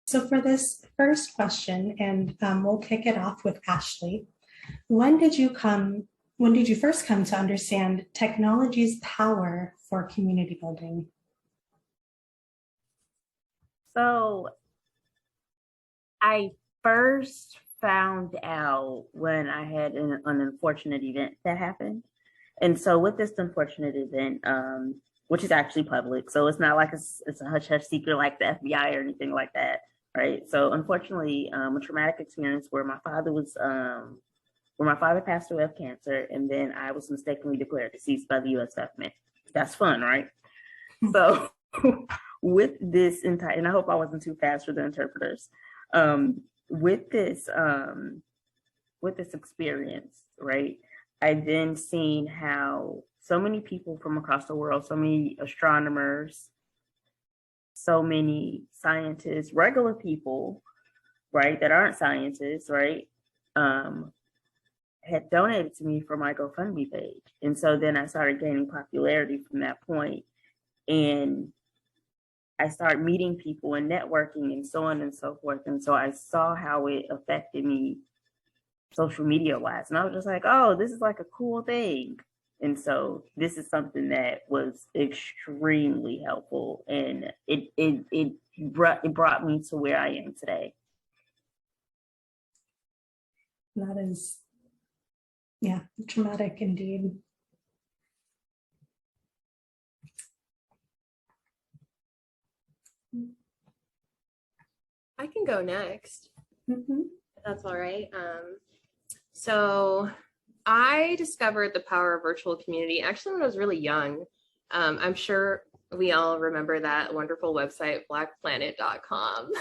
So for this first question, and we'll kick it off with Ashley. When did you come, when did you first come to understand technology's power for community building? So I first found out when I had an unfortunate event that happened. And so with this unfortunate event, which is actually public, so it's not like it's a hush hush secret like the FBI or anything like that, right? So unfortunately, a traumatic experience where my father passed away of cancer, and then I was mistakenly declared deceased by the U.S. government. That's fun, right? So with this entire, and I hope I wasn't too fast for the interpreters. Um, with this experience, right? I then seen how so many people from across the world, so many astronomers, so many scientists, regular people, right, that aren't scientists, right, had donated to me for my GoFundMe page. And so then I started gaining popularity from that point. And I started meeting people and networking and so on and so forth. And so I saw how it affected me social media wise. And I was just like, oh, this is like a cool thing. And so this is something that was extremely helpful. And it brought me to where I am today. That is, yeah, traumatic indeed. I can go next. Mm-hmm. If that's all right. So I discovered the power of virtual community actually when I was really young. I'm sure we all remember that wonderful website, blackplanet.com.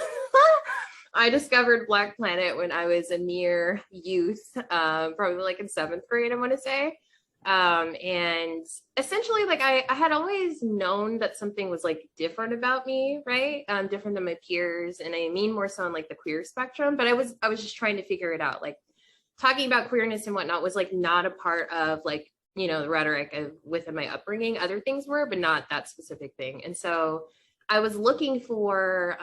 I discovered Black Planet when I was a mere youth, probably like in 7th grade, I want to say. And essentially, like I had always known that something was like different about me, right? Different than my peers, and I mean more so on like the queer spectrum. But I was just trying to figure it out. Like talking about queerness and whatnot was like not a part of like, you know, the rhetoric of within my upbringing. Other things were, but not that specific thing. And so I was looking for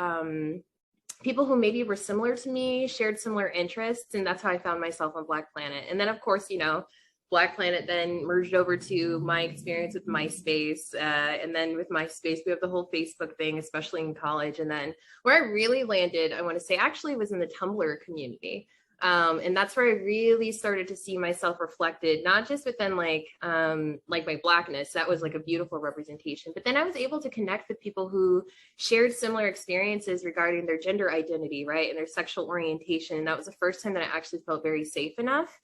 people who maybe were similar to me, shared similar interests, and that's how I found myself on Black Planet. And then of course, you know, Black Planet then merged over to my experience with MySpace. And then with MySpace, we have the whole Facebook thing, especially in college. And then where I really landed, I want to say, actually was in the Tumblr community. And that's where I really started to see myself reflected, not just within like my Blackness, that was like a beautiful representation, but then I was able to connect with people who shared similar experiences regarding their gender identity, right, and their sexual orientation. And that was the first time that I actually felt very safe enough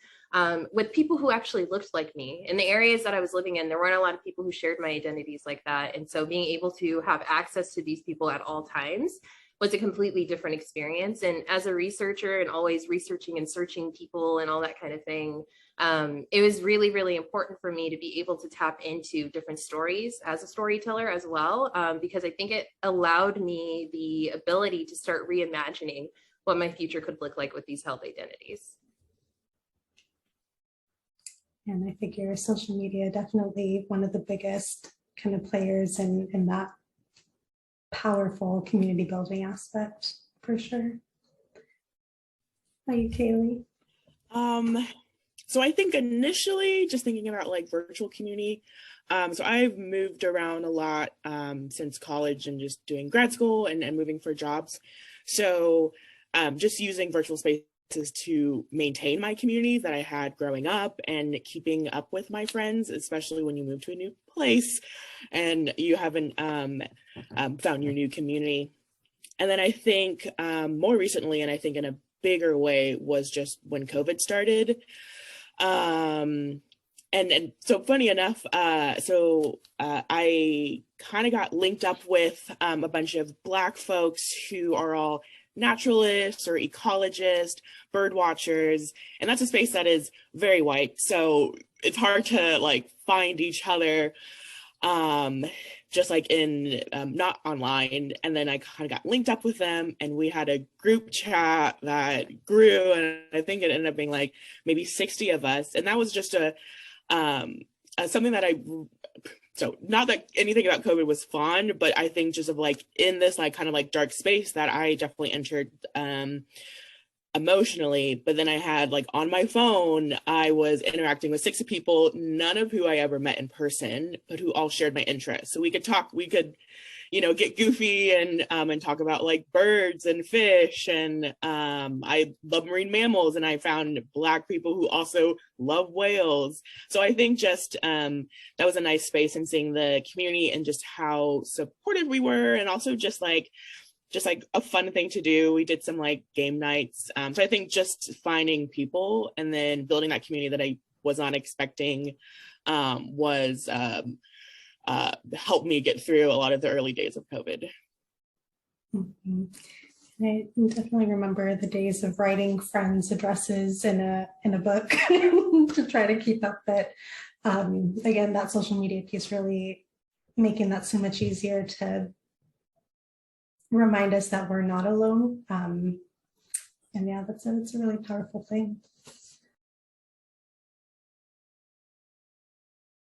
with people who actually looked like me. In the areas that I was living in, there weren't a lot of people who shared my identities like that. And so being able to have access to these people at all times was a completely different experience. And as a researcher and always researching and searching people and all that kind of thing, it was really, really important for me to be able to tap into different stories as a storyteller as well, because I think it allowed me the ability to start reimagining what my future could look like with these held identities. And I figure social media definitely one of the biggest kind of players in that powerful community building aspect, for sure. How are you, Kaylee? So I think initially just thinking about like virtual community. So I've moved around a lot since college and just doing grad school and moving for jobs. So just using virtual spaces to maintain my community that I had growing up and keeping up with my friends, especially when you move to a new place and you haven't found your new community. And then I think more recently, and I think in a bigger way, was just when COVID started. And so funny enough, I kind of got linked up with a bunch of Black folks who are all naturalists or ecologists, bird watchers, and that's a space that is very white. So it's hard to like find each other just like in not online. And then I kind of got linked up with them and we had a group chat that grew, and I think it ended up being like maybe 60 of us. And that was just something that I so not that anything about COVID was fun, but I think just of like in this like kind of like dark space that I definitely entered emotionally. But then I had like on my phone, I was interacting with 6 people, none of who I ever met in person, but who all shared my interests. So we could talk, we could, you know, get goofy and talk about like birds and fish. And I love marine mammals, and I found Black people who also love whales. So I think just that was a nice space, and seeing the community and just how supportive we were, and also just like a fun thing to do. We did some like game nights. So I think just finding people and then building that community that I was not expecting was helped me get through a lot of the early days of COVID. Mm-hmm. I definitely remember the days of writing friends' addresses in a book to try to keep up. But again, that social media piece really making that so much easier to remind us that we're not alone. And yeah, it's a really powerful thing.